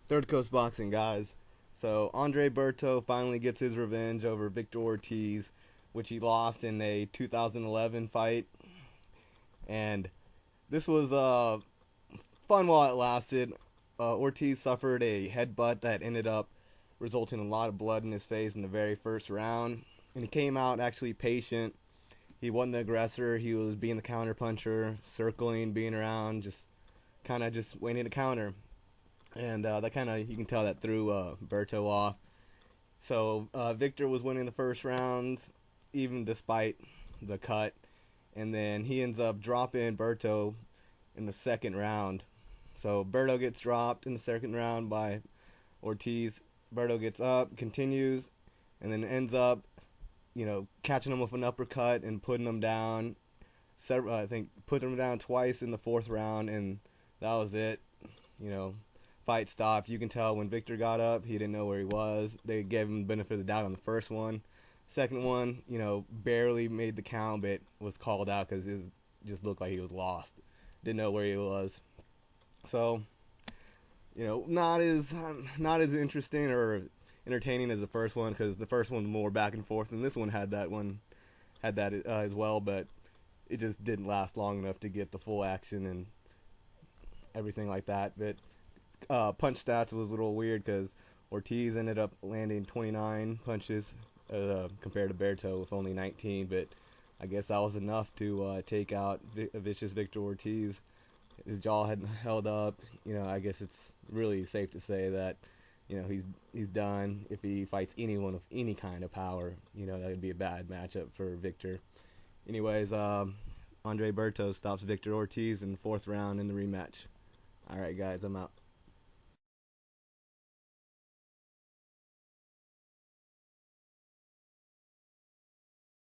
Third Coast Boxing, guys. So Andre Berto finally gets his revenge over Victor Ortiz, which he lost in a 2011 fight. And this was fun while it lasted. Ortiz suffered a headbutt that ended up resulting in a lot of blood in his face in the very first round. And he came out actually patient. He wasn't the aggressor. He was being the counter puncher, circling, being around, just kind of just waiting to counter. And that kind of, you can tell that threw Berto off. So Victor was winning the first round, even despite the cut. And then he ends up dropping Berto in the second round. So Berto gets dropped in the second round by Ortiz. Berto gets up, continues, and then ends up, catching him with an uppercut and putting him down. I think put him down twice in the fourth round, and that was it. You know, fight stopped. You can tell when Victor got up, he didn't know where he was. They gave him the benefit of the doubt on the first one. Second one, barely made the count, but was called out because it just looked like he was lost. Didn't know where he was. So, not as interesting or entertaining as the first one, because the first one was more back and forth, and this one had that as well, but it just didn't last long enough to get the full action and everything like that. But punch stats was a little weird because Ortiz ended up landing 29 punches compared to Berto with only 19, but I guess that was enough to take out vicious Victor Ortiz. His jaw had held up. I guess it's really safe to say that he's done. If he fights anyone with any kind of power, that would be a bad matchup for Victor. Anyways, Andre Berto stops Victor Ortiz in the fourth round in the rematch. All right, guys, I'm out.